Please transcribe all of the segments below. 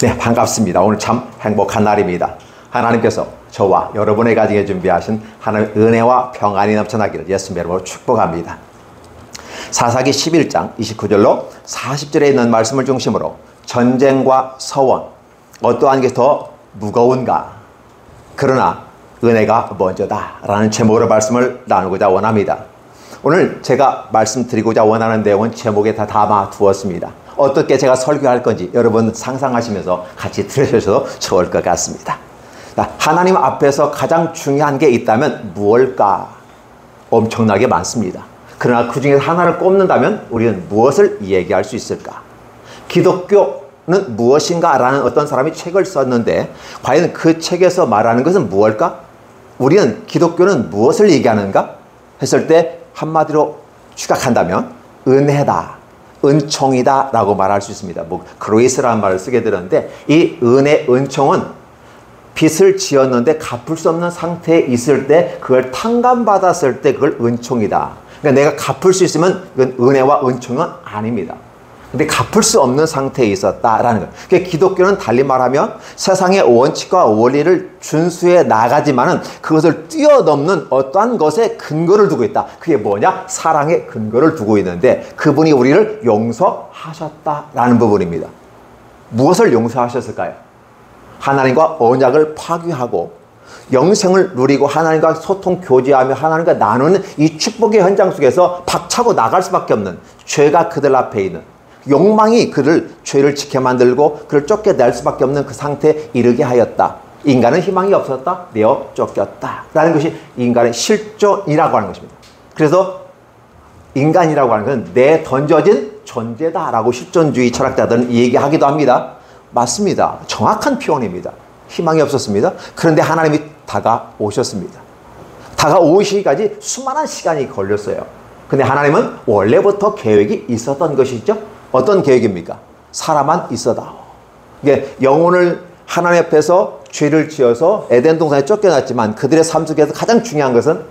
네, 반갑습니다. 오늘 참 행복한 날입니다. 하나님께서 저와 여러분의 가정에 준비하신 하나님의 은혜와 평안이 넘쳐나기를 예수님의 이름으로 축복합니다. 사사기 11장 29절로 40절에 있는 말씀을 중심으로 전쟁과 서원, 어떠한 게 더 무거운가? 그러나 은혜가 먼저다 라는 제목으로 말씀을 나누고자 원합니다. 오늘 제가 말씀드리고자 원하는 내용은 제목에 다 담아 두었습니다. 어떻게 제가 설교할 건지 여러분 상상하시면서 같이 들으셔도 좋을 것 같습니다. 하나님 앞에서 가장 중요한 게 있다면 무엇일까? 엄청나게 많습니다. 그러나 그 중에서 하나를 꼽는다면 우리는 무엇을 얘기할 수 있을까? 기독교는 무엇인가? 라는 어떤 사람이 책을 썼는데 과연 그 책에서 말하는 것은 무엇일까? 우리는 기독교는 무엇을 얘기하는가? 했을 때 한마디로 추격한다면 은혜다, 은총이다 라고 말할 수 있습니다. 그레이스라는 말을 쓰게 되는데 이 은혜, 은총은 빚을 지었는데 갚을 수 없는 상태에 있을 때 그걸 탕감받았을 때 그걸 은총이다. 그러니까 내가 갚을 수 있으면 이건 은혜와 은총은 아닙니다. 근데 갚을 수 없는 상태에 있었다라는 거예요. 그러니까 기독교는 달리 말하면 세상의 원칙과 원리를 준수해 나가지만은 그것을 뛰어넘는 어떠한 것에 근거를 두고 있다. 그게 뭐냐? 사랑의 근거를 두고 있는데 그분이 우리를 용서하셨다라는 부분입니다. 무엇을 용서하셨을까요? 하나님과 언약을 파괴하고 영생을 누리고 하나님과 소통 교제하며 하나님과 나누는 이 축복의 현장 속에서 박차고 나갈 수밖에 없는 죄가 그들 앞에 있는 욕망이 그를 죄를 지게 만들고 그를 쫓겨낼 수밖에 없는 그 상태에 이르게 하였다. 인간은 희망이 없었다. 내어 쫓겼다. 라는 것이 인간의 실존이라고 하는 것입니다. 그래서 인간이라고 하는 것은 내 던져진 존재다 라고 실존주의 철학자들은 얘기하기도 합니다. 맞습니다. 정확한 표현입니다. 희망이 없었습니다. 그런데 하나님이 다가오셨습니다. 다가오시기까지 수많은 시간이 걸렸어요. 근데 하나님은 원래부터 계획이 있었던 것이죠. 어떤 계획입니까? 사람만 있어다. 이게 영혼을 하나님 앞에서 죄를 지어서 에덴 동산에 쫓겨났지만 그들의 삶 속에서 가장 중요한 것은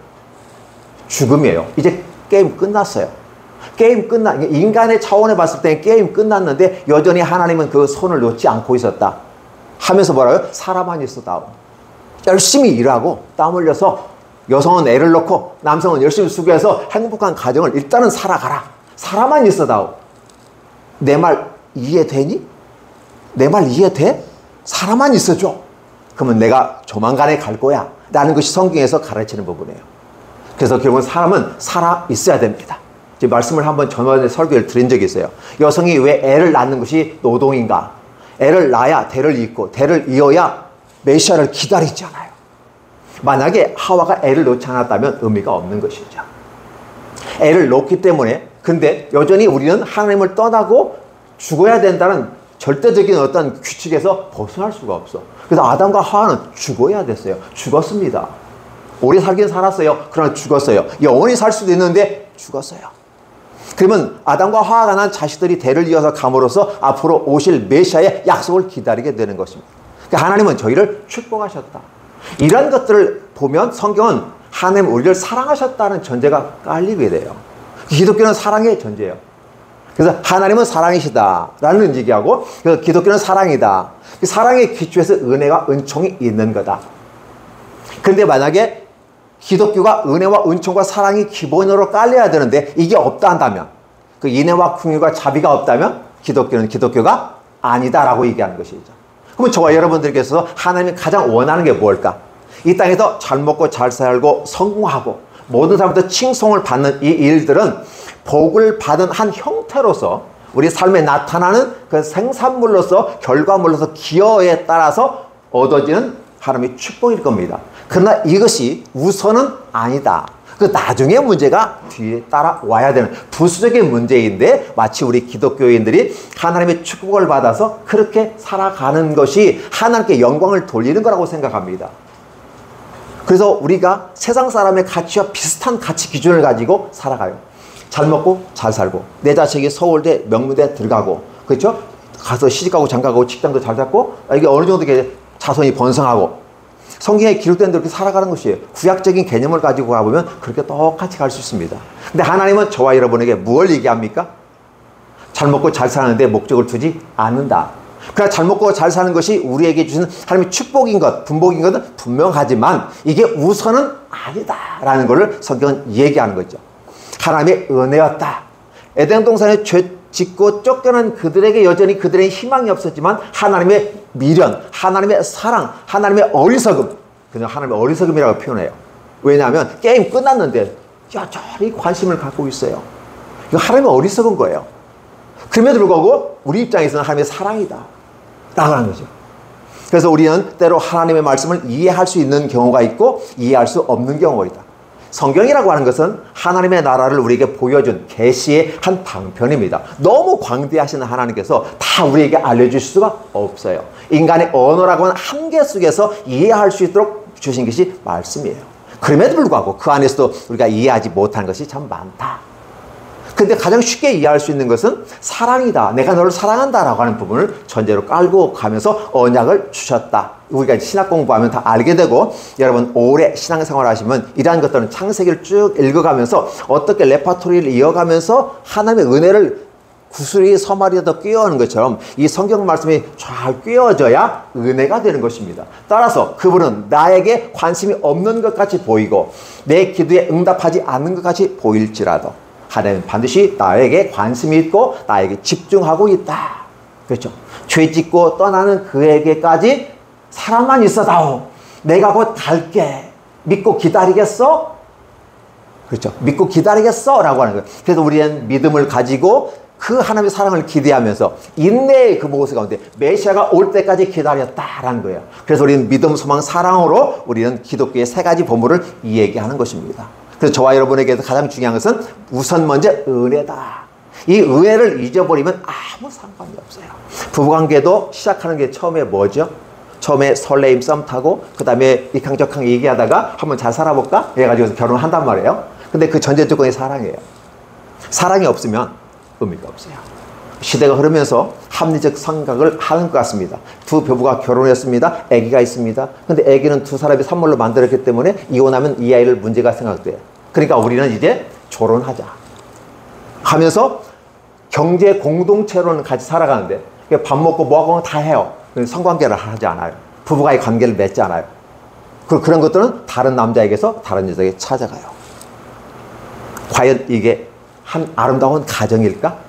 죽음이에요. 이제 게임 끝났어요. 인간의 차원에 봤을 때 게임 끝났는데 여전히 하나님은 그 손을 놓지 않고 있었다. 하면서 뭐라고요? 사람만 있어다. 열심히 일하고 땀 흘려서 여성은 애를 낳고 남성은 열심히 수고해서 행복한 가정을 일단은 살아가라. 사람만 있어다. 내 말 이해되니? 내 말 이해돼? 사람만 있어줘. 그러면 내가 조만간에 갈 거야. 라는 것이 성경에서 가르치는 부분이에요. 그래서 결국은 사람은 살아 있어야 됩니다. 지금 말씀을 한번 전번에 설교를 드린 적이 있어요. 여성이 왜 애를 낳는 것이 노동인가? 애를 낳아야 대를 잇고 대를 이어야 메시아를 기다리잖아요. 만약에 하와가 애를 놓지 않았다면 의미가 없는 것이죠. 애를 놓기 때문에 근데 여전히 우리는 하나님을 떠나고 죽어야 된다는 절대적인 어떤 규칙에서 벗어날 수가 없어. 그래서 아담과 하와는 죽어야 됐어요. 죽었습니다. 오래 살긴 살았어요. 그러나 죽었어요. 영원히 살 수도 있는데 죽었어요. 그러면 아담과 하와가 난 자식들이 대를 이어서 감으로써 앞으로 오실 메시아의 약속을 기다리게 되는 것입니다. 그러니까 하나님은 저희를 축복하셨다. 이런 것들을 보면 성경은 하나님 우리를 사랑하셨다는 전제가 깔리게 돼요. 기독교는 사랑의 전제예요. 그래서 하나님은 사랑이시다라는 얘기하고 그래서 기독교는 사랑이다. 그 사랑의 기초에서 은혜와 은총이 있는 거다. 그런데 만약에 기독교가 은혜와 은총과 사랑이 기본으로 깔려야 되는데 이게 없다 한다면 그 인애와 긍휼과 자비가 없다면 기독교는 기독교가 아니다라고 얘기하는 것이죠. 그럼 저와 여러분들께서 하나님이 가장 원하는 게 뭘까? 이 땅에서 잘 먹고 잘 살고 성공하고 모든 사람부터 칭송을 받는 이 일들은 복을 받은 한 형태로서 우리 삶에 나타나는 그 생산물로서 결과물로서 기여에 따라서 얻어지는 하나님의 축복일 겁니다. 그러나 이것이 우선은 아니다. 그 나중에 문제가 뒤에 따라와야 되는 부수적인 문제인데 마치 우리 기독교인들이 하나님의 축복을 받아서 그렇게 살아가는 것이 하나님께 영광을 돌리는 거라고 생각합니다. 그래서 우리가 세상 사람의 가치와 비슷한 가치 기준을 가지고 살아가요. 잘 먹고 잘 살고 내 자식이 서울대 명문대 들어가고 그렇죠? 가서 시집가고 장가가고 직장도 잘 잡고 이게 어느 정도 자손이 번성하고 성경에 기록된 대로 그렇게 살아가는 것이에요. 구약적인 개념을 가지고 가보면 그렇게 똑같이 갈 수 있습니다. 근데 하나님은 저와 여러분에게 무엇을 얘기합니까? 잘 먹고 잘 사는데 목적을 두지 않는다. 그러나 잘 먹고 잘 사는 것이 우리에게 주신 하나님의 축복인 것, 분복인 것은 분명하지만 이게 우선은 아니다라는 것을 성경은 얘기하는 거죠. 하나님의 은혜였다. 에덴 동산에 죄 짓고 쫓겨난 그들에게 여전히 그들의 희망이 없었지만 하나님의 미련, 하나님의 사랑, 하나님의 어리석음, 그냥 하나님의 어리석음이라고 표현해요. 왜냐하면 게임 끝났는데 여전히 관심을 갖고 있어요. 이거 하나님의 어리석은 거예요. 그럼에도 불구하고 우리 입장에서는 하나님의 사랑이다 라고 하는 거죠. 그래서 우리는 때로 하나님의 말씀을 이해할 수 있는 경우가 있고 이해할 수 없는 경우가 있다. 성경이라고 하는 것은 하나님의 나라를 우리에게 보여준 계시의 한 방편입니다. 너무 광대하신 하나님께서 다 우리에게 알려주실 수가 없어요. 인간의 언어라고 하는 한계 속에서 이해할 수 있도록 주신 것이 말씀이에요. 그럼에도 불구하고 그 안에서도 우리가 이해하지 못하는 것이 참 많다. 근데 가장 쉽게 이해할 수 있는 것은 사랑이다. 내가 너를 사랑한다라고 하는 부분을 전제로 깔고 가면서 언약을 주셨다. 우리가 신학 공부하면 다 알게 되고, 여러분 오래 신앙생활 하시면 이러한 것들은 창세기를 쭉 읽어가면서 어떻게 레파토리를 이어가면서 하나님의 은혜를 구슬이 서말이라도 꿰어오는 것처럼 이 성경 말씀이 잘 꿰어져야 은혜가 되는 것입니다. 따라서 그분은 나에게 관심이 없는 것 같이 보이고 내 기도에 응답하지 않는 것 같이 보일지라도 하나님은 반드시 나에게 관심이 있고 나에게 집중하고 있다. 그렇죠? 죄 짓고 떠나는 그에게까지 사랑만 있어다오. 내가 곧 갈게. 믿고 기다리겠어? 그렇죠? 믿고 기다리겠어? 라고 하는 거예요. 그래서 우리는 믿음을 가지고 그 하나님의 사랑을 기대하면서 인내의 그 모습 가운데 메시아가 올 때까지 기다렸다라는 거예요. 그래서 우리는 믿음, 소망, 사랑으로 우리는 기독교의 세 가지 본물을 얘기하는 것입니다. 그래서 저와 여러분에게도 가장 중요한 것은 우선 먼저 은혜다. 이 은혜를 잊어버리면 아무 상관이 없어요. 부부관계도 시작하는 게 처음에 뭐죠? 처음에 설레임 썸 타고 그 다음에 이캉저캉 얘기하다가 한번 잘 살아볼까? 해가지고 결혼한단 말이에요. 근데 그 전제 조건이 사랑이에요. 사랑이 없으면 의미가 없어요. 시대가 흐르면서 합리적 생각을 하는 것 같습니다. 두 부부가 결혼했습니다. 아기가 있습니다. 근데 아기는 두 사람이 산물로 만들었기 때문에 이혼하면 이 아이를 문제가 생각돼요. 그러니까 우리는 이제 결혼하자 하면서 경제 공동체로는 같이 살아가는데 밥 먹고 뭐하고 다 해요. 성관계를 하지 않아요. 부부와의 관계를 맺지 않아요. 그런 것들은 다른 남자에게서 다른 여자에게 찾아가요. 과연 이게 한 아름다운 가정일까?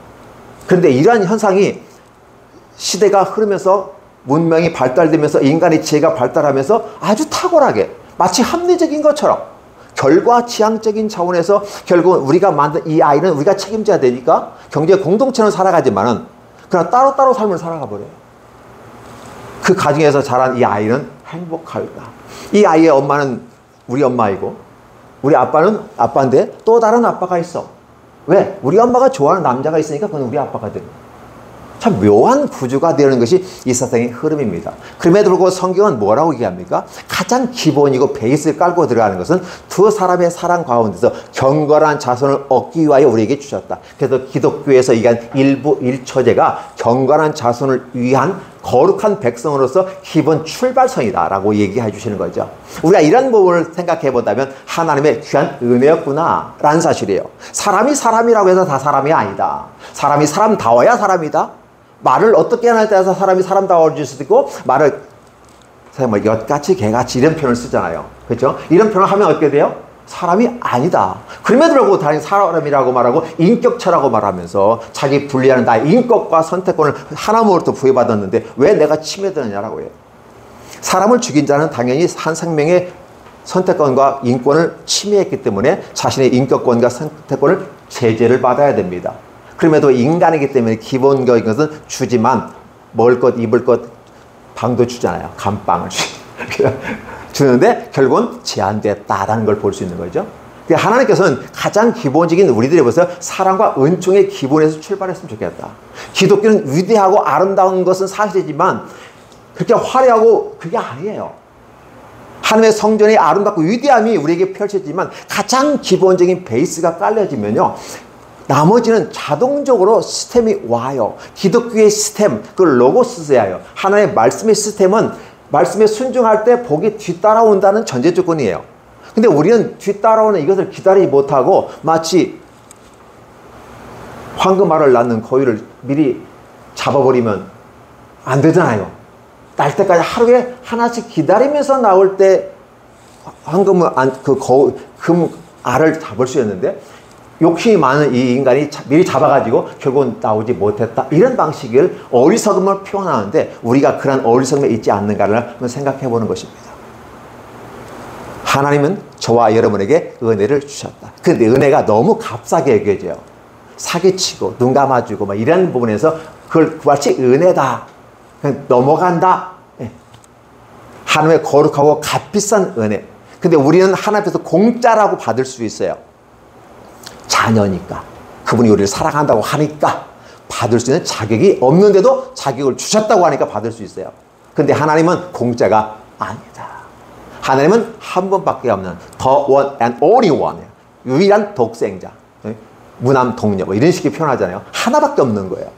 그런데 이러한 현상이 시대가 흐르면서 문명이 발달되면서 인간의 지혜가 발달하면서 아주 탁월하게 마치 합리적인 것처럼 결과 지향적인 차원에서 결국은 우리가 만든 이 아이는 우리가 책임져야 되니까 경제 공동체는 살아가지만은 그냥 따로따로 삶을 살아가 버려요. 그 가정에서 자란 이 아이는 행복할까? 이 아이의 엄마는 우리 엄마이고 우리 아빠는 아빠인데 또 다른 아빠가 있어. 왜? 우리 엄마가 좋아하는 남자가 있으니까 그건 우리 아빠가 되는 거예요. 참 묘한 구조가 되는 것이 이 세상의 흐름입니다. 그럼에도 불구하고 성경은 뭐라고 얘기합니까? 가장 기본이고 베이스를 깔고 들어가는 것은 두 사람의 사랑 가운데서 경건한 자손을 얻기 위하여 우리에게 주셨다. 그래서 기독교에서 얘기한 일부 일처제가 경건한 자손을 위한 거룩한 백성으로서 기본 출발선이다 라고 얘기해 주시는 거죠. 우리가 이런 부분을 생각해 본다면 하나님의 귀한 은혜였구나 라는 사실이에요. 사람이 사람이라고 해서 다 사람이 아니다. 사람이 사람다워야 사람이다. 말을 어떻게 하냐에 따라서 사람이 사람다워질 수도 있고 말을 뭐 엿같이 개같이 이런 표현을 쓰잖아요. 그렇죠? 이런 표현을 하면 어떻게 돼요? 사람이 아니다. 그럼에도 불구하고 다른 사람이라고 말하고 인격체라고 말하면서 자기 분리하는 나의 인격과 선택권을 하나님으로부터 부여받았는데 왜 내가 침해되느냐라고 해요. 사람을 죽인 자는 당연히 한 생명의 선택권과 인권을 침해했기 때문에 자신의 인격권과 선택권을 제재를 받아야 됩니다. 그럼에도 인간이기 때문에 기본적인 것은 주지만 먹을 것, 입을 것, 방도 주잖아요. 감방을 주는데 결국은 제한됐다라는 걸 볼 수 있는 거죠. 하나님께서는 가장 기본적인 우리들이 벌써 사랑과 은총의 기본에서 출발했으면 좋겠다. 기독교는 위대하고 아름다운 것은 사실이지만 그렇게 화려하고 그게 아니에요. 하나님의 성전의 아름답고 위대함이 우리에게 펼쳐지지만 가장 기본적인 베이스가 깔려지면요. 나머지는 자동적으로 시스템이 와요. 기독교의 시스템, 그걸 로고스여요. 하나님의 말씀의 시스템은 말씀에 순종할 때 복이 뒤따라온다는 전제 조건이에요. 근데 우리는 뒤따라오는 이것을 기다리지 못하고 마치 황금알을 낳는 거위를 미리 잡아버리면 안 되잖아요. 날 때까지 하루에 하나씩 기다리면서 나올 때 황금을 금 알을 잡을 수 있는데 욕심이 많은 이 인간이 미리 잡아가지고 결국은 나오지 못했다. 이런 방식을 어리석음을 표현하는데 우리가 그런 어리석음에 있지 않는가를 한번 생각해 보는 것입니다. 하나님은 저와 여러분에게 은혜를 주셨다. 근데 은혜가 너무 값싸게 여겨져요. 사기치고 눈 감아주고 막 이런 부분에서 그걸 마치 은혜다. 그냥 넘어간다. 하나님의 거룩하고 값비싼 은혜. 근데 우리는 하나님 앞에서 공짜라고 받을 수 있어요. 자녀니까. 그분이 우리를 사랑한다고 하니까 받을 수 있는 자격이 없는데도 자격을 주셨다고 하니까 받을 수 있어요. 근데 하나님은 공짜가 아니다. 하나님은 한 번밖에 없는 The One and Only One. 유일한 독생자. 무남 동녀 뭐 이런 식의 표현하잖아요. 하나밖에 없는 거예요.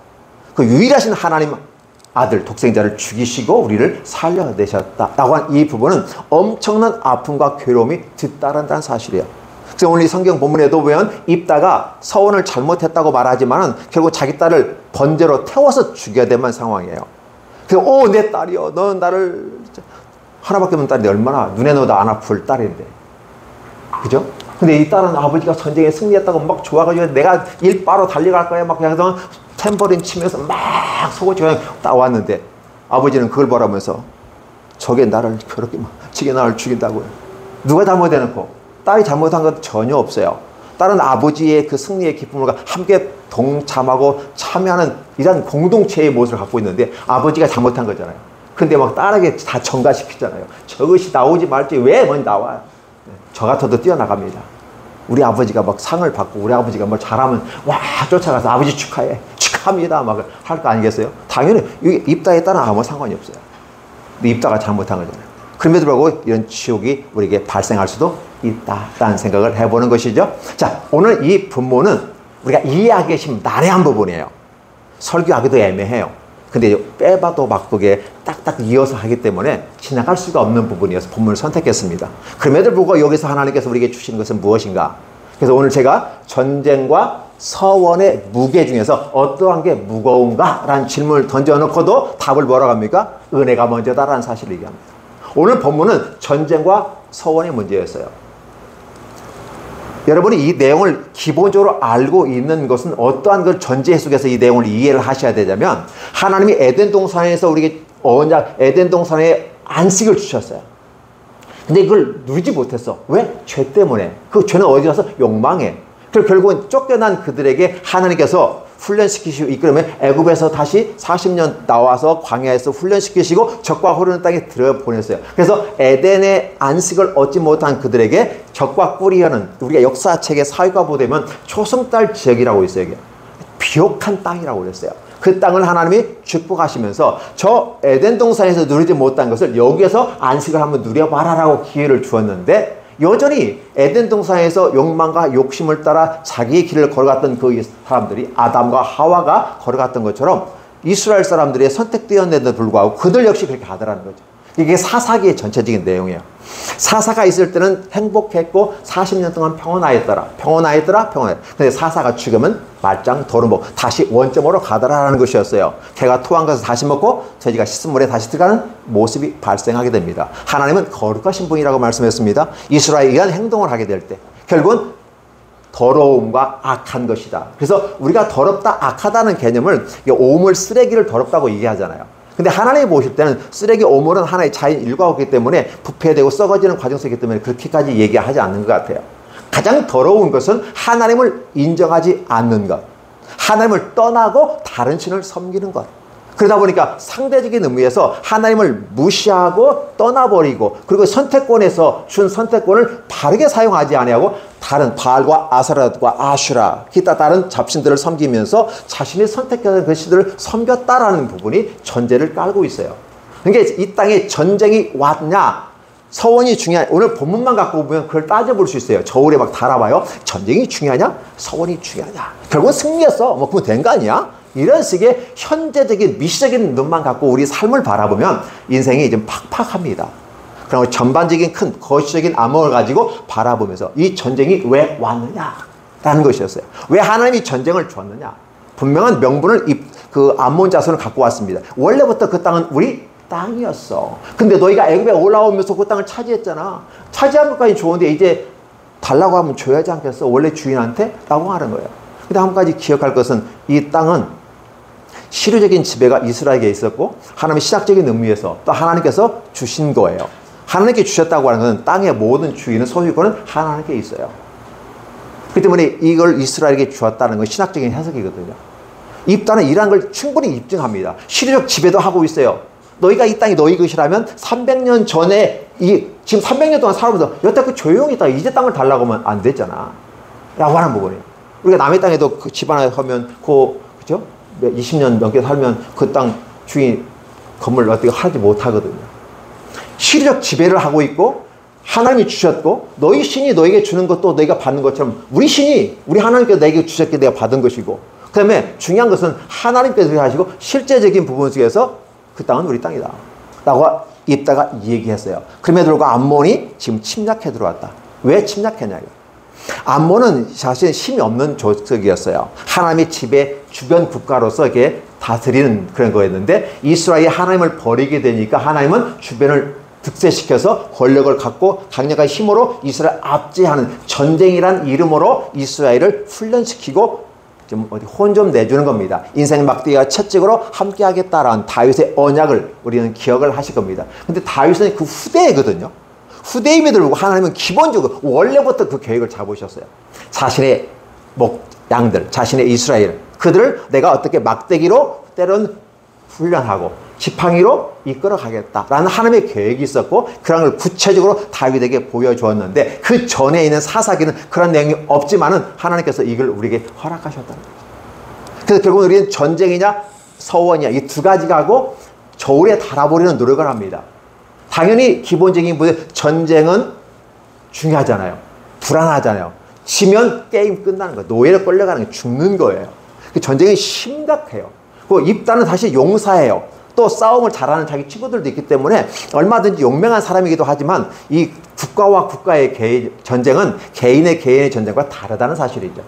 그 유일하신 하나님 아들 독생자를 죽이시고 우리를 살려내셨다라고 한 이 부분은 엄청난 아픔과 괴로움이 뒤따른다는 사실이에요. 그래서 오늘 이 성경 본문에도 보면 입다가 서원을 잘못했다고 말하지만은 결국 자기 딸을 번제로 태워서 죽여야 되는 상황이에요. 그래서 내 딸이요, 너는 나를 하나밖에 없는 딸인데 얼마나 눈에 넣어도 안 아플 딸인데, 그죠? 근데 이 딸은 아버지가 전쟁에 승리했다고 막 좋아가지고 내가 일바로 달려갈 거야 막 그냥 탬버린 치면서 막 속옷이 그냥 따왔는데 아버지는 그걸 바라면서 저게 나를 그렇게 저게 나를 죽인다고요. 누가 잘못해놓고 딸이 잘못한 건 전혀 없어요. 딸은 아버지의 그 승리의 기쁨을 함께 동참하고 참여하는 이런 공동체의 모습을 갖고 있는데 아버지가 잘못한 거잖아요. 근데 막 딸에게 다 전가시키잖아요. 저것이 나오지 말지 왜 먼저 나와요. 저 같아도 뛰어나갑니다. 우리 아버지가 막 상을 받고 우리 아버지가 뭘 잘하면 와 쫓아가서 아버지 축하해 축하합니다 막 할 거 아니겠어요? 당연히 입다에 따른 아무 상관이 없어요. 근데 입다가 잘못한 거잖아요. 그럼에도 불구하고 이런 치욕이 우리에게 발생할 수도 있다라는 생각을 해보는 것이죠. 자, 오늘 이 분모는 우리가 이해하기 좀 난해한 부분이에요. 설교하기도 애매해요. 근데 빼봐도 바쁘게 딱딱 이어서 하기 때문에 지나갈 수가 없는 부분이어서 본문을 선택했습니다. 그럼에도 불구하고 여기서 하나님께서 우리에게 주시는 것은 무엇인가? 그래서 오늘 제가 전쟁과 서원의 무게 중에서 어떠한 게 무거운가? 라는 질문을 던져놓고도 답을 뭐라고 합니까? 은혜가 먼저다라는 사실을 얘기합니다. 오늘 본문은 전쟁과 서원의 문제였어요. 여러분이 이 내용을 기본적으로 알고 있는 것은 어떠한 걸 전제 속에서 이 내용을 이해를 하셔야 되냐면 하나님이 에덴 동산에서 우리에게 언약 에덴 동산에 안식을 주셨어요. 근데 이걸 누리지 못했어. 왜? 죄 때문에. 그 죄는 어디 가서 욕망해. 그래서 결국은 쫓겨난 그들에게 하나님께서 훈련시키시고 이끌으면 애굽에서 다시 40년 나와서 광야에서 훈련시키시고 적과 흐르는 땅에 들여보냈어요. 그래서 에덴의 안식을 얻지 못한 그들에게 적과 꿀이하는 우리가 역사책의 사회가 보되면 초승달 지역이라고 있어요. 이게 비옥한 땅이라고 그랬어요. 그 땅을 하나님이 축복하시면서 저 에덴 동산에서 누리지 못한 것을 여기에서 안식을 한번 누려봐라라고 기회를 주었는데 여전히 에덴 동산에서 욕망과 욕심을 따라 자기의 길을 걸어갔던 그 사람들이 아담과 하와가 걸어갔던 것처럼 이스라엘 사람들이 선택되었는데도 불구하고 그들 역시 그렇게 가더라는 거죠. 이게 사사기의 전체적인 내용이에요. 사사가 있을 때는 행복했고 40년 동안 평온하였더라. 근데 사사가 죽으면 말짱 도루묵 다시 원점으로 가더라라는 것이었어요. 개가 토한 것을 다시 먹고 돼지가 씻은 물에 다시 들어가는 모습이 발생하게 됩니다. 하나님은 거룩하신 분이라고 말씀했습니다. 이스라엘이 이런 행동을 하게 될 때 결국은 더러움과 악한 것이다. 그래서 우리가 더럽다 악하다는 개념을 오물 쓰레기를 더럽다고 얘기하잖아요. 근데 하나님이 보실 때는 쓰레기 오물은 하나의 자연 일과이기 때문에 부패되고 썩어지는 과정 속이기 때문에 그렇게까지 얘기하지 않는 것 같아요. 가장 더러운 것은 하나님을 인정하지 않는 것, 하나님을 떠나고 다른 신을 섬기는 것. 그러다 보니까 상대적인 의미에서 하나님을 무시하고 떠나버리고 그리고 선택권에서 준 선택권을 바르게 사용하지 아니하고 다른 바알과 아사라과 아슈라 기타 다른 잡신들을 섬기면서 자신이 선택한 그 신들을 섬겼다라는 부분이 전제를 깔고 있어요. 그러니까 이 땅에 전쟁이 왔냐 서원이 중요하냐 오늘 본문만 갖고 보면 그걸 따져볼 수 있어요. 저울에 막 달아봐요. 전쟁이 중요하냐 서원이 중요하냐 결국은 승리했어 뭐 그건 된 거 아니야? 이런 식의 현재적인 미시적인 눈만 갖고 우리 삶을 바라보면 인생이 좀 팍팍합니다. 그리고 전반적인 큰 거시적인 암호를 가지고 바라보면서 이 전쟁이 왜 왔느냐라는 것이었어요. 왜 하나님이 전쟁을 줬느냐? 분명한 명분을 그 암몬 자손을 갖고 왔습니다. 원래부터 그 땅은 우리 땅이었어. 근데 너희가 애굽에 올라오면서 그 땅을 차지했잖아. 차지한 것까지 좋은데 이제 달라고 하면 줘야지 않겠어? 원래 주인한테? 라고 하는 거예요. 근데 한 가지 기억할 것은 이 땅은 실효적인 지배가 이스라엘에게 있었고 하나님의 신학적인 의미에서 또 하나님께서 주신 거예요. 하나님께 주셨다고 하는 것은 땅의 모든 주인은 소유권은 하나님께 있어요. 그렇기 때문에 이걸 이스라엘에게 주었다는 건 신학적인 해석이거든요. 이 땅은 이러한 걸 충분히 입증합니다. 실효적 지배도 하고 있어요. 너희가 이 땅이 너희 것이라면 300년 전에 지금 300년 동안 살아보면서 여태껏 조용히 있다가 이제 땅을 달라고 하면 안 되잖아. 라고 하는 부분이에요. 우리가 남의 땅에도 그 집 하나 하면 그죠? 20년 넘게 살면 그 땅 주인 건물 어떻게 하지 못하거든요. 실효적 지배를 하고 있고 하나님이 주셨고 너희 신이 너에게 주는 것도 너희가 받는 것처럼 우리 신이 우리 하나님께서 내게 주셨기에 내가 받은 것이고 그 다음에 중요한 것은 하나님께서 하시고 실제적인 부분 속에서 그 땅은 우리 땅이다 라고 입다가 얘기했어요. 그럼에도 불구하고 암몬이 지금 침략해 들어왔다. 왜 침략했냐고요. 암몬은 사실 힘이 없는 조직이었어요. 하나님의 지배 주변 국가로서 이렇게 다스리는 그런 거였는데 이스라엘이 하나님을 버리게 되니까 하나님은 주변을 득세시켜서 권력을 갖고 강력한 힘으로 이스라엘 압제하는 전쟁이란 이름으로 이스라엘을 훈련시키고 좀 어디 혼 좀 내주는 겁니다. 인생 막대기와 채찍으로 함께 하겠다라는 다윗의 언약을 우리는 기억을 하실 겁니다. 근데 다윗은 그 후대거든요. 후대임에도 불구하고 하나님은 기본적으로 원래부터 그 계획을 잡으셨어요. 자신의 양들, 자신의 이스라엘, 그들을 내가 어떻게 막대기로 때론 훈련하고 지팡이로 이끌어 가겠다라는 하나님의 계획이 있었고 그런 걸 구체적으로 다윗에게 보여주었는데 그 전에 있는 사사기는 그런 내용이 없지만은 하나님께서 이걸 우리에게 허락하셨다는 거죠. 그래서 결국 우리는 전쟁이냐 서원이냐 이 두 가지가 하고 저울에 달아보려는 노력을 합니다. 당연히 기본적인 부분 전쟁은 중요하잖아요. 불안하잖아요. 지면 게임 끝나는 거예요. 노예로 끌려가는 게 죽는 거예요. 전쟁이 심각해요. 그 입다는 사실 용사예요. 또 싸움을 잘하는 자기 친구들도 있기 때문에 얼마든지 용맹한 사람이기도 하지만 이 국가와 국가의 전쟁은 개인의 전쟁과 다르다는 사실이죠.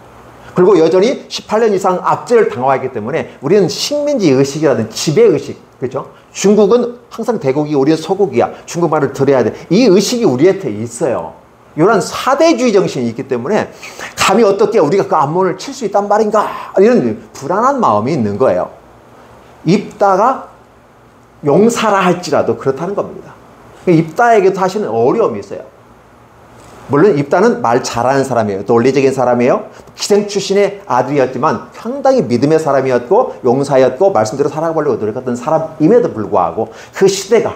그리고 여전히 18년 이상 압제를 당하기 때문에 우리는 식민지 의식이라든지 지배의식, 그렇죠? 중국은 항상 대국이 우리는 소국이야. 중국말을 들어야 돼. 이 의식이 우리한테 있어요. 이런 사대주의 정신이 있기 때문에 감히 어떻게 우리가 그 암몬을 칠 수 있단 말인가 이런 불안한 마음이 있는 거예요. 입다가 용사라 할지라도 그렇다는 겁니다. 입다에게도 사실은 어려움이 있어요. 물론 입다는 말 잘하는 사람이에요. 논리적인 사람이에요. 기생 출신의 아들이었지만 상당히 믿음의 사람이었고 용사였고 말씀대로 살아보려고 노력했던 사람임에도 불구하고 그 시대가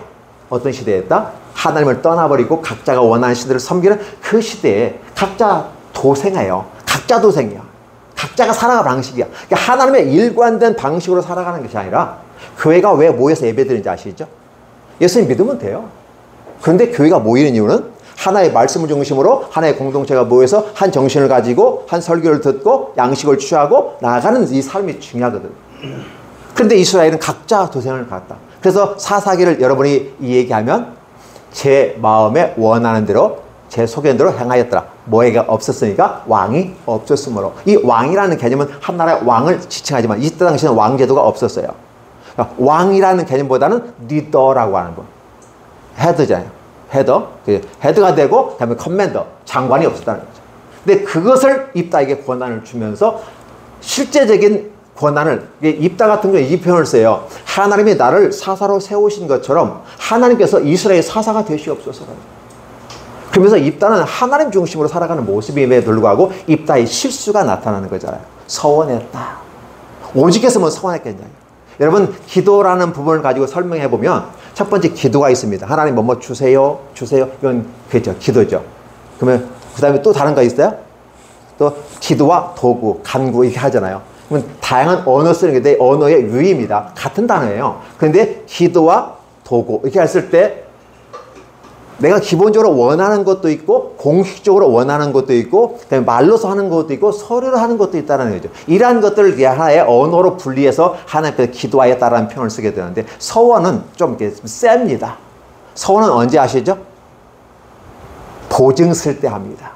어떤 시대였다? 하나님을 떠나버리고 각자가 원하는 신들을 섬기는 그 시대에 각자 도생해요. 각자 도생이야. 각자가 살아가는 방식이야. 그러니까 하나님의 일관된 방식으로 살아가는 것이 아니라 교회가 왜 모여서 예배드리는지 아시죠? 예수님 믿으면 돼요. 그런데 교회가 모이는 이유는 하나의 말씀을 중심으로 하나의 공동체가 모여서 한 정신을 가지고 한 설교를 듣고 양식을 취하고 나아가는 이 삶이 중요하거든. 그런데 이스라엘은 각자 도생을 갖다. 그래서 사사기를 여러분이 이 얘기하면 제 마음에 원하는 대로 제 소견대로 행하였더라. 뭐가 없었으니까 왕이 없었으므로. 이 왕이라는 개념은 한 나라의 왕을 지칭하지만 이때 당시에는 왕제도가 없었어요. 그러니까 왕이라는 개념보다는 리더라고 하는 분. 헤드잖아요. 헤드가 되고 그다음에 커맨더, 장관이 없었다는 거죠. 근데 그것을 입다에게 권한을 주면서 실제적인 권한을 입다 같은 경우에 이 표현을 써요. 하나님이 나를 사사로 세우신 것처럼 하나님께서 이스라엘 사사가 되시옵소서. 그러면서 입다는 하나님 중심으로 살아가는 모습임에도 불구하고 입다의 실수가 나타나는 거잖아요. 서원했다. 오직 했으면 서원했겠냐. 여러분 기도라는 부분을 가지고 설명해 보면 첫 번째 기도가 있습니다. 하나님 뭐뭐 주세요. 이건 그죠 기도죠. 그러면 그 다음에 또 다른 거 있어요? 또 기도와 도구, 간구 이렇게 하잖아요. 그러면 다양한 언어 쓰는 게 언어의 유의입니다. 같은 단어예요. 그런데 기도와 도구 이렇게 했을 때 내가 기본적으로 원하는 것도 있고 공식적으로 원하는 것도 있고 그다음에 말로서 하는 것도 있고 서류로 하는 것도 있다는 거죠. 이러한 것들을 하나의 언어로 분리해서 하나님께서 기도하였다라는 표현을 쓰게 되는데 서원은 좀 이렇게 셉니다. 서원은 언제 아시죠? 보증 쓸 때 합니다.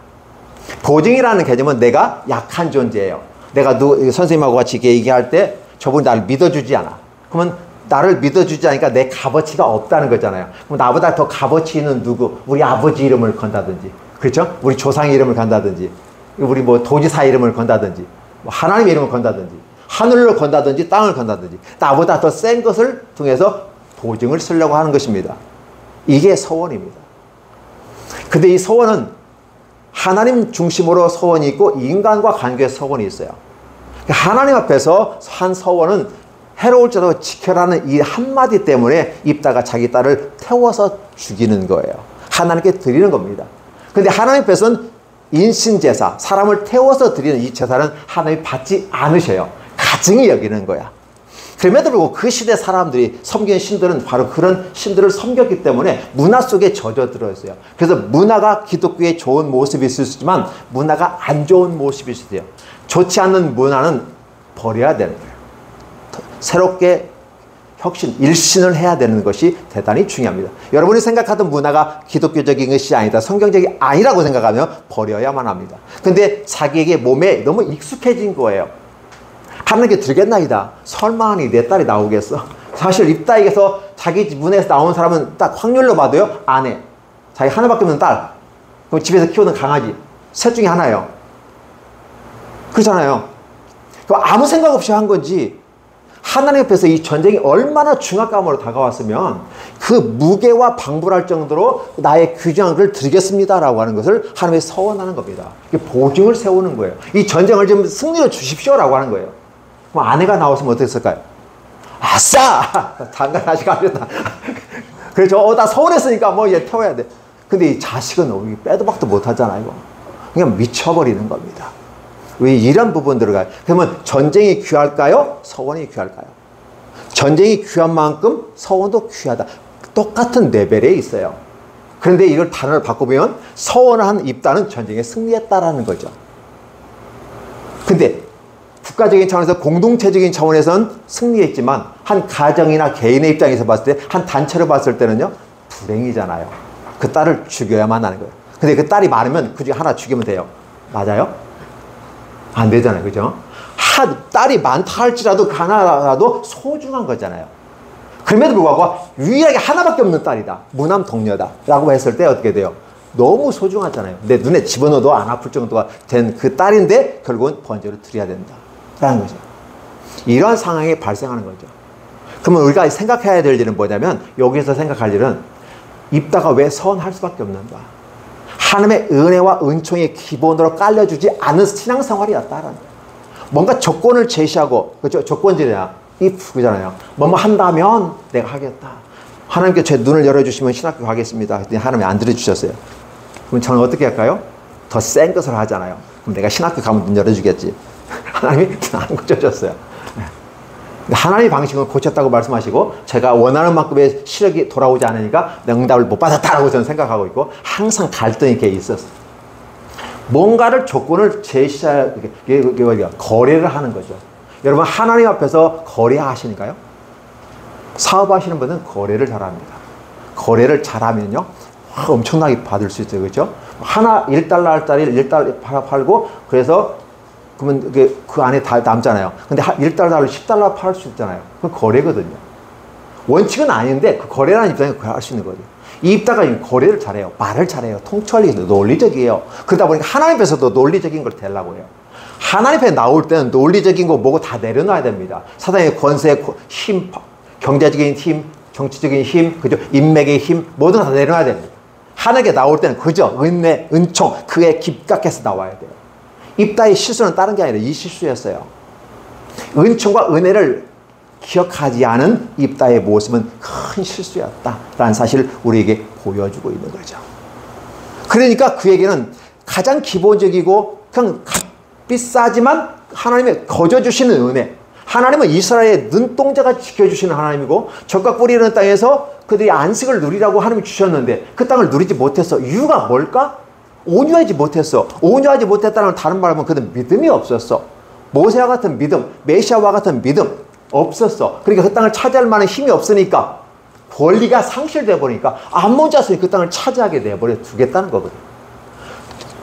보증이라는 개념은 내가 약한 존재예요. 내가 선생님하고 같이 이렇게 얘기할 때 저분이 나를 믿어주지 않아. 그러면 나를 믿어주지 않으니까 내 값어치가 없다는 거잖아요. 그럼 나보다 더 값어치 있는 누구, 우리 아버지 이름을 건다든지, 그렇죠? 우리 조상 이름을 건다든지, 우리 뭐 도지사 이름을 건다든지, 뭐 하나님 이름을 건다든지, 하늘을 건다든지, 땅을 건다든지, 나보다 더 센 것을 통해서 보증을 쓰려고 하는 것입니다. 이게 서원입니다. 근데 이 서원은 하나님 중심으로 서원이 있고 인간과 관계의 서원이 있어요. 하나님 앞에서 한 서원은 해로울지라도 지켜라는 이 한마디 때문에 입다가 자기 딸을 태워서 죽이는 거예요. 하나님께 드리는 겁니다. 근데 하나님 앞에서는 인신제사, 사람을 태워서 드리는 이 제사는 하나님이 받지 않으셔요. 가증히 여기는 거야. 그럼에도 불구하고 그 시대 사람들이 섬긴 신들은 바로 그런 신들을 섬겼기 때문에 문화 속에 젖어들어 있어요. 그래서 문화가 기독교의 좋은 모습이 있을 수 있지만 문화가 안 좋은 모습일 수 있어요. 좋지 않는 문화는 버려야 되는 거예요. 새롭게 혁신, 일신을 해야 되는 것이 대단히 중요합니다. 여러분이 생각하던 문화가 기독교적인 것이 아니다, 성경적이 아니라고 생각하면 버려야만 합니다. 근데 자기에게 몸에 너무 익숙해진 거예요. 하나님께 드리겠나이다. 설마하니 내 딸이 나오겠어? 사실 입다에게서 자기 문에서 나온 사람은 딱 확률로 봐도요, 아내, 자기 하나밖에 없는 딸, 그럼 집에서 키우는 강아지, 셋 중에 하나예요. 그렇잖아요. 그럼 아무 생각 없이 한 건지, 하나님 앞에서 이 전쟁이 얼마나 중압감으로 다가왔으면 그 무게와 방불할 정도로 나의 귀중한 드리겠습니다라고 하는 것을 하나님의 서원하는 겁니다. 보증을 세우는 거예요. 이 전쟁을 좀 승리로 주십시오라고 하는 거예요. 그럼 아내가 나왔으면 어땠을까요? 아싸! 장관 아직 안 됐다. 그렇죠. 나 서운했으니까 뭐 얘 태워야 돼. 근데 이 자식은 빼도 박도 못 하잖아요. 이거. 그냥 미쳐버리는 겁니다. 왜 이런 부분들을 가요? 그러면 전쟁이 귀할까요? 서원이 귀할까요? 전쟁이 귀한 만큼 서원도 귀하다. 똑같은 레벨에 있어요. 그런데 이걸 단어를 바꿔보면 서원을 한 입다는 전쟁에 승리했다라는 거죠. 근데 국가적인 차원에서 공동체적인 차원에서는 승리했지만 한 가정이나 개인의 입장에서 봤을 때, 한 단체로 봤을 때는요, 불행이잖아요. 그 딸을 죽여야만 하는 거예요. 근데 그 딸이 많으면 그 중에 하나 죽이면 돼요. 맞아요? 안 되잖아요. 그죠? 딸이 많다 할지라도 그 하나라도 소중한 거잖아요. 그럼에도 불구하고 유일하게 하나밖에 없는 딸이다, 무남 동녀다 라고 했을 때 어떻게 돼요? 너무 소중하잖아요. 내 눈에 집어넣어도 안 아플 정도가 된 그 딸인데 결국은 번제로 드려야 된다 라는 거죠. 이러한 상황이 발생하는 거죠. 그러면 우리가 생각해야 될 일은 뭐냐면, 여기서 생각할 일은 입다가 왜 서원할 수밖에 없는가? 하나님의 은혜와 은총의 기본으로 깔려주지 않은 신앙생활이었다라는 거예요. 뭔가 조건을 제시하고, 그렇죠? 조건제야. 그잖아요. 뭐뭐 한다면 내가 하겠다. 하나님께 제 눈을 열어주시면 신학교 가겠습니다. 그랬더니 하나님이 안 들어주셨어요. 그럼 저는 어떻게 할까요? 더 센 것을 하잖아요. 그럼 내가 신학교 가면 눈 열어주겠지. 하나님이 안 고쳐줬어요. 하나님의 방식을 고쳤다고 말씀하시고, 제가 원하는 만큼의 시력이 돌아오지 않으니까 응답을 못 받았다라고 저는 생각하고 있고, 항상 갈등이 이렇게 있었어요. 뭔가를 조건을 거래를 하는 거죠. 여러분, 하나님 앞에서 거래하시니까요? 사업하시는 분은 거래를 잘합니다. 거래를 잘하면요, 엄청나게 받을 수 있어요. 그렇죠? 하나 1달러짜리 1달러 팔고, 그래서 그러면 그 안에 다 남잖아요. 근데 1달러를 10달러 팔 수 있잖아요. 그건 거래거든요. 원칙은 아닌데 그 거래라는 입장에서 할 수 있는 거죠. 이 입다가 거래를 잘해요. 말을 잘해요. 통찰력이 논리적이에요. 그러다 보니까 하나님 앞에서도 논리적인 걸 되려고 해요. 하나님 앞에 나올 때는 논리적인 거 뭐고 다 내려놔야 됩니다. 사단의 권세, 힘, 경제적인 힘, 정치적인 힘, 그죠? 인맥의 힘, 모든 거 다 내려놔야 됩니다. 하나님께 나올 때는 그죠? 은혜, 은총, 그에 깊각해서 나와야 돼요. 입다의 실수는 다른 게 아니라 이 실수였어요. 은총과 은혜를 기억하지 않은 입다의 모습은 큰 실수였다라는 사실을 우리에게 보여주고 있는 거죠. 그러니까 그에게는 가장 기본적이고 그냥 값비싸지만 하나님의 거저주시는 은혜, 하나님은 이스라엘의 눈동자가 지켜주시는 하나님이고, 적과 꿀이 흐르는 땅에서 그들이 안식을 누리라고 하나님이 주셨는데 그 땅을 누리지 못했어. 이유가 뭘까? 온유하지 못했어. 온유하지 못했다는 다른 말하면 그들은 믿음이 없었어. 모세와 같은 믿음, 메시아와 같은 믿음 없었어. 그러니까 그 땅을 차지할 만한 힘이 없으니까, 권리가 상실되어 버리니까 암몬 자손이 그 땅을 차지하게 돼버려 두겠다는 거거든.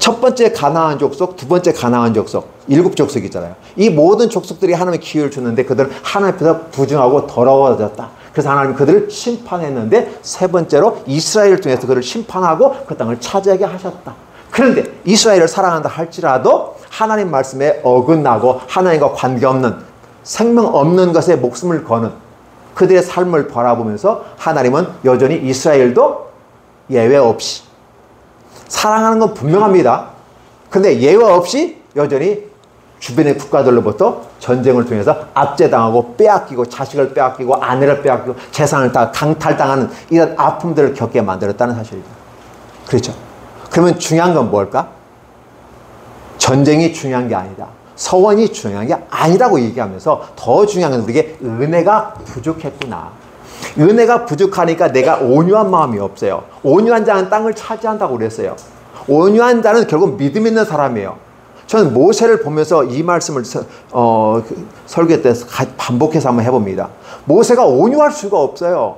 첫 번째 가나안 족속, 두 번째 가나안 족속, 7족속이 있잖아요. 이 모든 족속들이 하나님의 기회를 주는데 그들은 하나님 앞에서 부정하고 더러워졌다. 그래서 하나님이 그들을 심판했는데 세 번째로 이스라엘을 통해서 그를 심판하고 그 땅을 차지하게 하셨다. 그런데 이스라엘을 사랑한다 할지라도 하나님 말씀에 어긋나고 하나님과 관계없는 생명 없는 것에 목숨을 거는 그들의 삶을 바라보면서 하나님은 여전히 이스라엘도 예외 없이 사랑하는 건 분명합니다. 근데 예외 없이 여전히 주변의 국가들로부터 전쟁을 통해서 압제당하고 빼앗기고 자식을 빼앗기고 아내를 빼앗기고 재산을 다 강탈당하는 이런 아픔들을 겪게 만들었다는 사실이죠. 그렇죠. 그러면 중요한 건 뭘까? 전쟁이 중요한 게 아니다. 서원이 중요한 게 아니라고 얘기하면서 더 중요한 건 우리에게 은혜가 부족했구나. 은혜가 부족하니까 내가 온유한 마음이 없어요. 온유한 자는 땅을 차지한다고 그랬어요. 온유한 자는 결국 믿음 있는 사람이에요. 저는 모세를 보면서 이 말씀을 설교 때 반복해서 한번 해봅니다. 모세가 온유할 수가 없어요.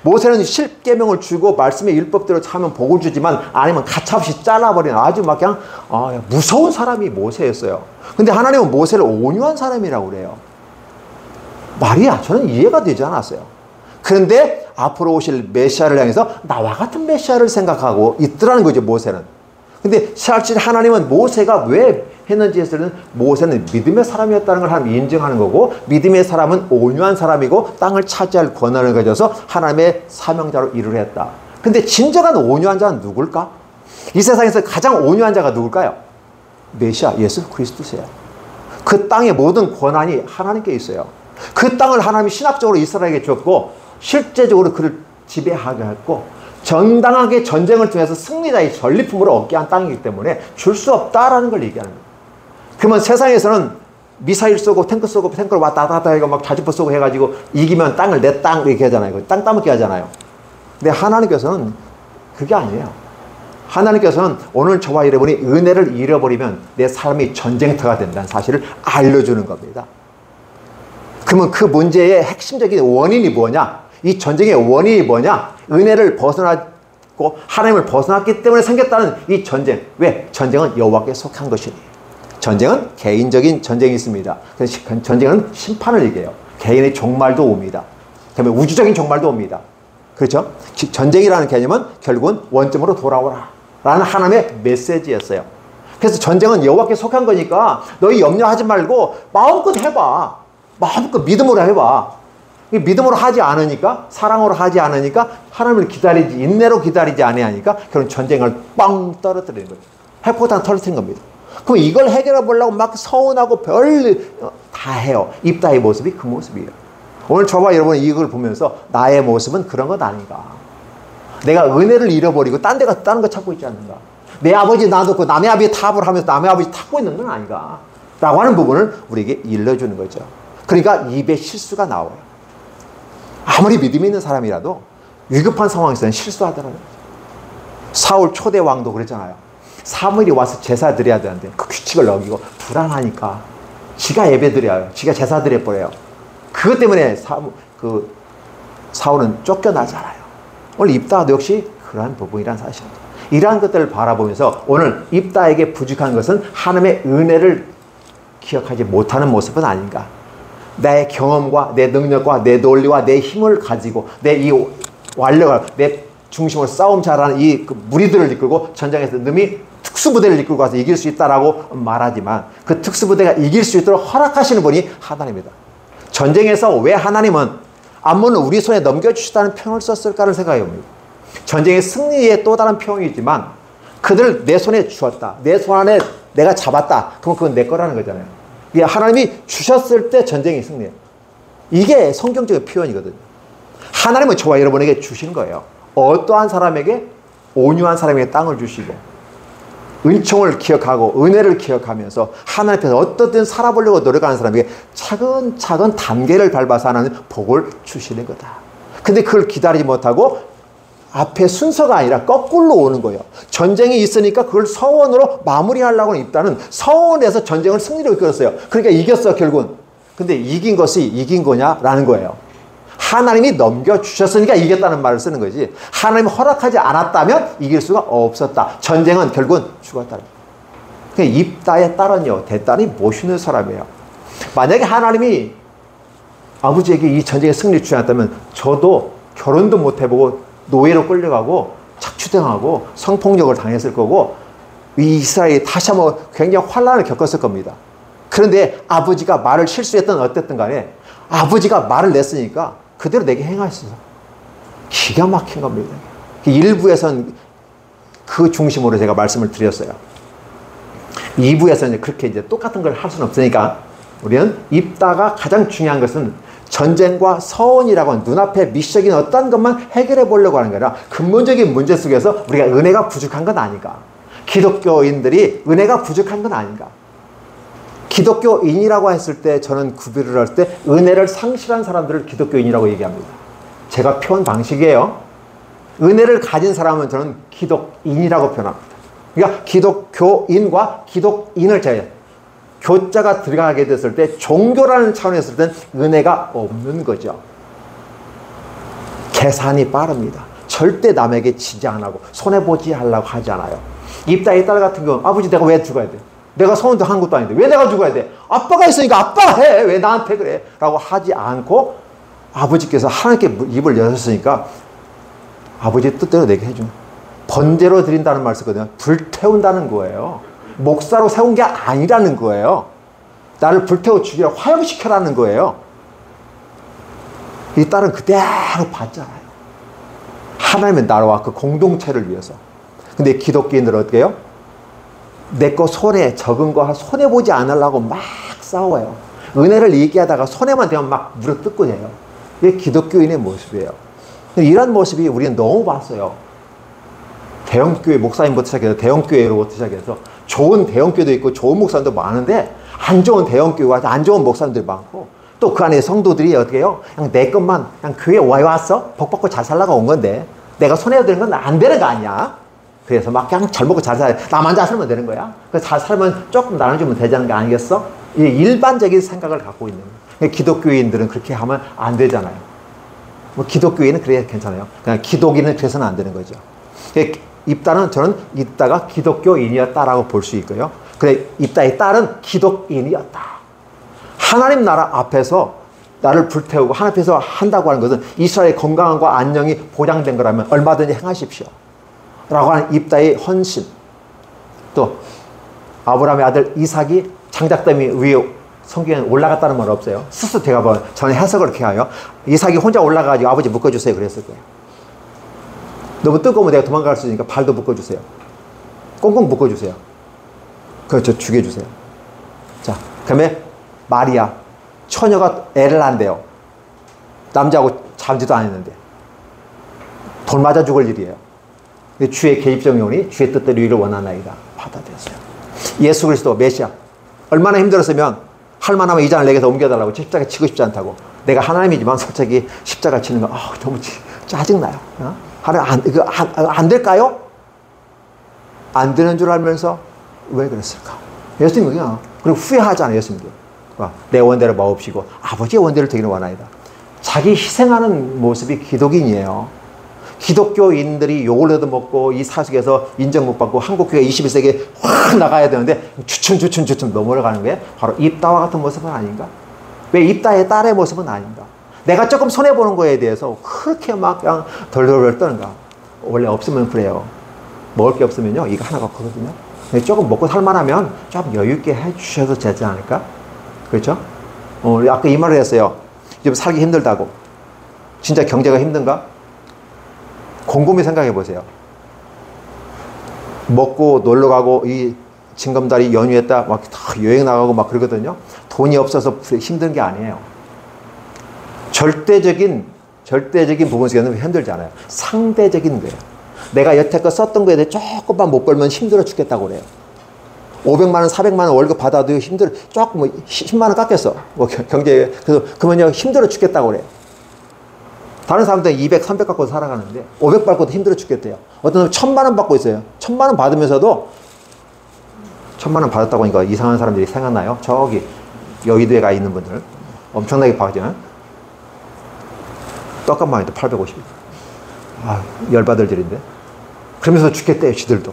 모세는 10계명을 주고 말씀의 율법대로 차면 복을 주지만 아니면 가차없이 잘라버리는 아주 막 그냥 무서운 사람이 모세였어요. 근데 하나님은 모세를 온유한 사람이라고 그래요. 말이야, 저는 이해가 되지 않았어요. 그런데 앞으로 오실 메시아를 향해서 나와 같은 메시아를 생각하고 있더라는 거죠, 모세는. 근데 사실 하나님은 모세가 왜 했는지에서는 모세는 믿음의 사람이었다는 걸 하나님이 인정하는 거고 믿음의 사람은 온유한 사람이고 땅을 차지할 권한을 가져서 하나님의 사명자로 일을 했다. 근데 진정한 온유한 자는 누굴까? 이 세상에서 가장 온유한 자가 누굴까요? 메시아 예수 그리스도세요. 그 땅의 모든 권한이 하나님께 있어요. 그 땅을 하나님이 신학적으로 이스라엘에게 줬고 실제적으로 그를 지배하게 했고 정당하게 전쟁을 통해서 승리자의 전리품으로 얻게 한 땅이기 때문에 줄 수 없다라는 걸 얘기하는 거예요. 그러면 세상에서는 미사일 쏘고 탱크 쏘고 탱크를 왔다 갔다 하고 막 자주포 쏘고 해가지고 이기면 땅을 내 땅 이렇게 하잖아요. 땅 따먹게 하잖아요. 근데 하나님께서는 그게 아니에요. 하나님께서는 오늘 저와 여러분이 은혜를 잃어버리면 내 삶이 전쟁터가 된다는 사실을 알려주는 겁니다. 그러면 그 문제의 핵심적인 원인이 뭐냐? 이 전쟁의 원인이 뭐냐? 은혜를 벗어났고 하나님을 벗어났기 때문에 생겼다는 이 전쟁. 왜? 전쟁은 여호와께 속한 것이니. 전쟁은 개인적인 전쟁이 있습니다. 전쟁은 심판을 얘기해요. 개인의 종말도 옵니다. 그다음에 우주적인 종말도 옵니다. 그렇죠? 전쟁이라는 개념은 결국은 원점으로 돌아오라 라는 하나님의 메시지였어요. 그래서 전쟁은 여호와께 속한 거니까 너희 염려하지 말고 마음껏 해봐. 마음껏 믿음으로 해봐. 믿음으로 하지 않으니까 사랑으로 하지 않으니까 하나님을 기다리지 인내로 기다리지 아니하니까 결국 전쟁을 빵 떨어뜨리는 거예요. 핵폭탄 터뜨린 겁니다. 그럼 이걸 해결해 보려고 막 서운하고 별 다 해요. 입다의 모습이 그 모습이에요. 오늘 저와 여러분은 이걸 보면서 나의 모습은 그런 것 아닌가. 내가 은혜를 잃어버리고 다른 거 찾고 있지 않는가. 내 아버지 놔두고 남의 아버지 탑을 하면서 남의 아버지 찾고 있는 건 아닌가 라고 하는 부분을 우리에게 일러주는 거죠. 그러니까 입에 실수가 나와요. 아무리 믿음이 있는 사람이라도 위급한 상황에서는 실수하더라고요. 사울 초대 왕도 그랬잖아요. 사무엘이 와서 제사 드려야 되는데 그 규칙을 어기고 불안하니까 지가 예배 드려요. 지가 제사 드려버려요. 그것 때문에 사울은 쫓겨나잖아요. 오늘 입다도 역시 그러한 부분이란 사실입니다. 이러한 것들을 바라보면서 오늘 입다에게 부족한 것은 하나님의 은혜를 기억하지 못하는 모습은 아닌가. 내 경험과 내 능력과 내 논리와 내 힘을 가지고 내 이 완력을 내 중심으로 싸움 잘하는 이 무리들을 이끌고 전장에서 놈이 특수부대를 이끌고 가서 이길 수 있다라고 말하지만 그 특수부대가 이길 수 있도록 허락하시는 분이 하나님이다. 전쟁에서 왜 하나님은 암몬을 우리 손에 넘겨주시다는 표현을 썼을까를 생각해 봅니다. 전쟁의 승리의 또 다른 표현이지만 그들을 내 손에 주었다. 내 손 안에 내가 잡았다. 그럼 그건 내 거라는 거잖아요. 하나님이 주셨을 때 전쟁이 승리해요. 이게 성경적인 표현이거든요. 하나님은 저와 여러분에게 주신 거예요. 어떠한 사람에게 온유한 사람에게 땅을 주시고 은총을 기억하고 은혜를 기억하면서 하나님 앞에서 어떻든 살아보려고 노력하는 사람에게 차근차근 단계를 밟아서 하나님 복을 주시는 거다. 근데 그걸 기다리지 못하고 앞에 순서가 아니라 거꾸로 오는 거예요. 전쟁이 있으니까 그걸 서원으로 마무리하려고 하는 입다는 서원에서 전쟁을 승리로 이끌었어요. 그러니까 이겼어 결국은. 근데 이긴 것이 이긴 거냐라는 거예요. 하나님이 넘겨주셨으니까 이겼다는 말을 쓰는 거지. 하나님이 허락하지 않았다면 이길 수가 없었다. 전쟁은 결국은 죽었다. 입다의 딸은요, 대단히 멋있는 사람이에요. 만약에 하나님이 아버지에게 이 전쟁에 승리를 주셨다면 저도 결혼도 못 해보고 노예로 끌려가고 착취당하고 성폭력을 당했을 거고 이 이스라엘이 다시 한번 굉장히 환란을 겪었을 겁니다. 그런데 아버지가 말을 실수했든 어쨌든 간에 아버지가 말을 냈으니까 그대로 내게 행하셨어요. 기가 막힌 겁니다. 일부에서는 그 중심으로 제가 말씀을 드렸어요. 2부에서는 그렇게 이제 똑같은 걸 할 수는 없으니까 우리는 입다가 가장 중요한 것은 전쟁과 서원이라고 하는 눈앞에 미적인 어떤 것만 해결해 보려고 하는 게 아니라 근본적인 문제 속에서 우리가 은혜가 부족한 건 아닌가. 기독교인들이 은혜가 부족한 건 아닌가. 기독교인이라고 했을 때 저는 구별을 할 때 은혜를 상실한 사람들을 기독교인이라고 얘기합니다. 제가 표현 방식이에요. 은혜를 가진 사람은 저는 기독인이라고 표현합니다. 그러니까 기독교인과 기독인을 제외 교자가 들어가게 됐을 때 종교라는 차원에서 땐 은혜가 없는 거죠. 계산이 빠릅니다. 절대 남에게 지지 안 하고 손해보지 하려고 하지 않아요. 입다의 딸 같은 경우는 아버지 내가 왜 죽어야 돼? 내가 소원도 한 것도 아닌데 왜 내가 죽어야 돼? 아빠가 있으니까 아빠가 해. 왜 나한테 그래? 라고 하지 않고 아버지께서 하나님께 입을 여셨으니까 아버지의 뜻대로 내게 해준 번제로 드린다는 말 쓰거든요. 불태운다는 거예요. 목사로 세운 게 아니라는 거예요. 나를 불태워 죽이라 화형시켜라는 거예요. 이 딸은 그대로 받잖아요. 하나님의 나라와 그 공동체를 위해서. 근데 기독교인들은 어떻게 해요? 내 거 손해 적은 거 손해보지 않으려고 막 싸워요. 은혜를 얘기하다가 손해만 되면 막 물어뜯고 해요. 이게 기독교인의 모습이에요. 이런 모습이 우리는 너무 봤어요. 대형교회 목사님부터 시작해서 대형교회로부터 시작해서 좋은 대형교회도 있고 좋은 목사님도 많은데 안 좋은 대형교회와 안 좋은 목사님들이 많고 또 그 안에 성도들이 어떻게 해요? 그냥 내 것만 그냥 교회 왜 왔어? 복 받고 잘 살라고 온 건데 내가 손해드는 건 안 되는 거 아니야? 그래서 막 그냥 잘 먹고 잘 살아. 나만 잘 살면 되는 거야. 그래서 잘 살면 조금 나눠주면 되자는 게 아니겠어? 이 일반적인 생각을 갖고 있는 거예요. 기독교인들은 그렇게 하면 안 되잖아요. 뭐 기독교인은 그래야 괜찮아요. 그냥 기독인은 그래서는 안 되는 거죠. 입다는 저는 입다가 기독교인이었다라고 볼 수 있고요. 그래 입다의 딸은 기독인이었다. 하나님 나라 앞에서 나를 불태우고 하나님 앞에서 한다고 하는 것은 이스라엘의 건강과 안녕이 보장된 거라면 얼마든지 행하십시오. 라고 하는 입다의 헌신. 또 아브라함의 아들 이삭이 장작더미 위에 성경에 올라갔다는 말은 없어요. 스스로 제가 뭐 전에 해석을 이렇게 하요. 이삭이 혼자 올라가가지고 아버지 묶어주세요 그랬을 거예요. 너무 뜨거우면 내가 도망갈 수 있으니까 발도 묶어주세요. 꽁꽁 묶어주세요. 그렇죠. 죽여주세요. 자, 그 다음에 마리아. 처녀가 애를 낳는데요. 남자하고 잠지도 않았는데. 돌 맞아 죽을 일이에요. 주의 개입적인 영혼이 주의 뜻대로 이를 원하나이다. 받아들였어요. 예수 그리스도 메시아. 얼마나 힘들었으면 할 만하면 이 잔을 내게서 옮겨달라고 십자가 치고 싶지 않다고. 내가 하나님이지만 솔직히 십자가 치는 거 너무 짜증나요. 하나님 안 될까요? 안 되는 줄 알면서 왜 그랬을까? 예수님은 그냥 그리고 후회하잖아요. 예수님도. 내 원대로 마옵시고 아버지의 원대를 되기를 원하이다. 자기 희생하는 모습이 기독인이에요. 기독교인들이 욕을 얻어먹고 이 사석에서 인정 못 받고 한국교회가 21세기에 확 나가야 되는데 주춤 넘어가는 게 바로 입다와 같은 모습은 아닌가? 왜 입다의 딸의 모습은 아닌가? 내가 조금 손해보는 거에 대해서 그렇게 막 그냥 덜덜덜 떠는가? 원래 없으면 그래요. 먹을 게 없으면요 이거 하나가 없거든요. 조금 먹고 살만하면 좀 여유있게 해주셔도 되지 않을까? 그렇죠? 아까 이 말을 했어요. 좀 살기 힘들다고. 진짜 경제가 힘든가? 곰곰이 생각해 보세요. 먹고 놀러 가고 이 징검다리 연휴했다 막 여행 나가고 막 그러거든요. 돈이 없어서 힘든 게 아니에요. 절대적인 부분 속에는 힘들잖아요. 상대적인 거예요. 내가 여태껏 썼던 거에 대해 조금만 못 벌면 힘들어 죽겠다고 그래요. 500만 원, 400만 원 월급 받아도 힘들어. 조금 뭐 10만 원 깎였어. 뭐 경제에. 그래서 그러면요 힘들어 죽겠다고 그래요. 다른 사람들은 200, 300 갖고 살아가는데 500 받고도 힘들어 죽겠대요. 어떤 사람은 1000만 원 받고 있어요. 1000만 원 받으면서도 1000만 원 받았다고 하니까 이상한 사람들이 생각나요? 저기 여의도에 가 있는 분들 엄청나게 받잖아요. 떡값만 해도 850. 열받을 일인데. 그러면서 죽겠대요, 지들도.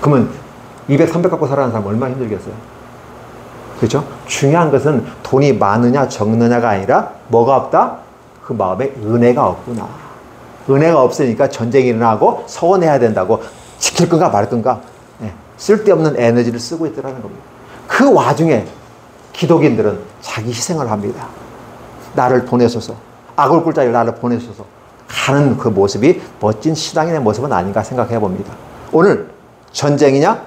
그러면 200, 300 갖고 살아가는 사람 얼마나 힘들겠어요. 그렇죠? 중요한 것은 돈이 많으냐 적느냐가 아니라 뭐가 없다? 그 마음에 은혜가 없구나. 은혜가 없으니까 전쟁이 일어나고 서원해야 된다고 지킬 건가 말 건가 쓸데없는 에너지를 쓰고 있더라는 겁니다. 그 와중에 기독인들은 자기 희생을 합니다. 나를 보내소서, 악을 꿀자를 나를 보내소서 가는 그 모습이 멋진 신앙인의 모습은 아닌가 생각해 봅니다. 오늘 전쟁이냐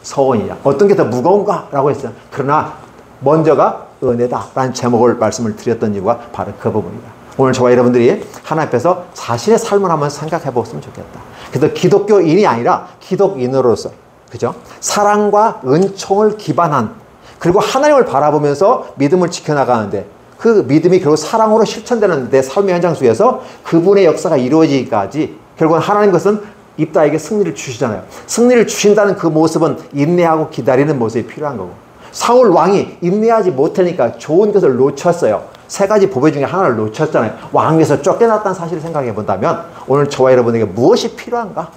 서원이냐 어떤 게 더 무거운가 라고 했어요. 그러나 먼저가 은혜다 라는 제목을 말씀을 드렸던 이유가 바로 그 부분이다. 오늘 저와 여러분들이 하나님 앞에서 자신의 삶을 한번 생각해 보았으면 좋겠다. 그래서 기독교인이 아니라 기독인으로서 그죠? 사랑과 은총을 기반한 그리고 하나님을 바라보면서 믿음을 지켜나가는데 그 믿음이 결국 사랑으로 실천되는 내 삶의 현장 속에서 그분의 역사가 이루어지기까지 결국은 하나님 것은 입다에게 승리를 주시잖아요. 승리를 주신다는 그 모습은 인내하고 기다리는 모습이 필요한 거고 사울 왕이 인내하지 못하니까 좋은 것을 놓쳤어요. 세 가지 보배 중에 하나를 놓쳤잖아요. 왕위에서 쫓겨났다는 사실을 생각해 본다면 오늘 저와 여러분에게 무엇이 필요한가?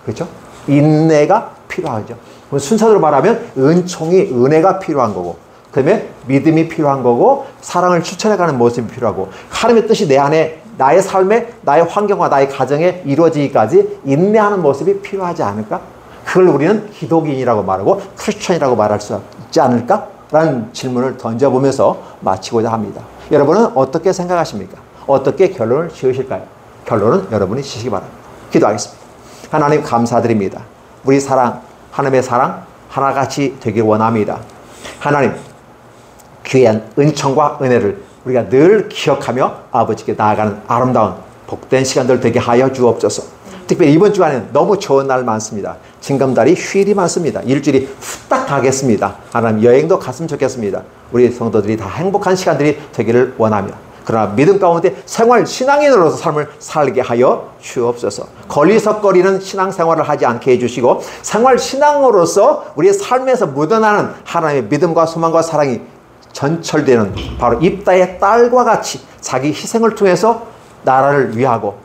그렇죠? 인내가 필요하죠. 순서대로 말하면 은총이 은혜가 필요한 거고 그 다음에 믿음이 필요한 거고 사랑을 추천해가는 모습이 필요하고 하나님의 뜻이 내 안에 나의 삶에 나의 환경과 나의 가정에 이루어지기까지 인내하는 모습이 필요하지 않을까? 그걸 우리는 기독인이라고 말하고 크리스천이라고 말할 수 있지 않을까? 라는 질문을 던져보면서 마치고자 합니다. 여러분은 어떻게 생각하십니까? 어떻게 결론을 지으실까요? 결론은 여러분이 지시기 바랍니다. 기도하겠습니다. 하나님 감사드립니다. 우리 사랑, 하나님의 사랑 하나같이 되길 원합니다. 하나님 귀한 은총과 은혜를 우리가 늘 기억하며 아버지께 나아가는 아름다운 복된 시간들 되게 하여 주옵소서. 특별히 이번 주간에는 너무 좋은 날 많습니다. 징검다리 휴일이 많습니다. 일주일이 후딱 가겠습니다. 하나님 여행도 갔으면 좋겠습니다. 우리 성도들이 다 행복한 시간들이 되기를 원하며 그러나 믿음 가운데 생활 신앙인으로서 삶을 살게 하여 주옵소서. 걸리석거리는 신앙생활을 하지 않게 해주시고 생활 신앙으로서 우리의 삶에서 묻어나는 하나님의 믿음과 소망과 사랑이 전철되는 바로 입다의 딸과 같이 자기 희생을 통해서 나라를 위하고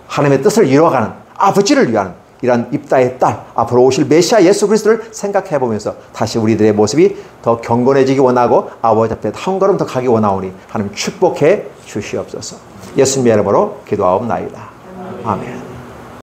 하나님의 뜻을 이루어가는 아버지를 위하는 이런 입다의 딸 앞으로 오실 메시아 예수 그리스도를 생각해 보면서 다시 우리들의 모습이 더 경건해지기 원하고 아버지 앞에 한 걸음 더 가기 원하오니 하나님 축복해 주시옵소서. 예수님의 이름으로 기도하옵나이다. 아멘.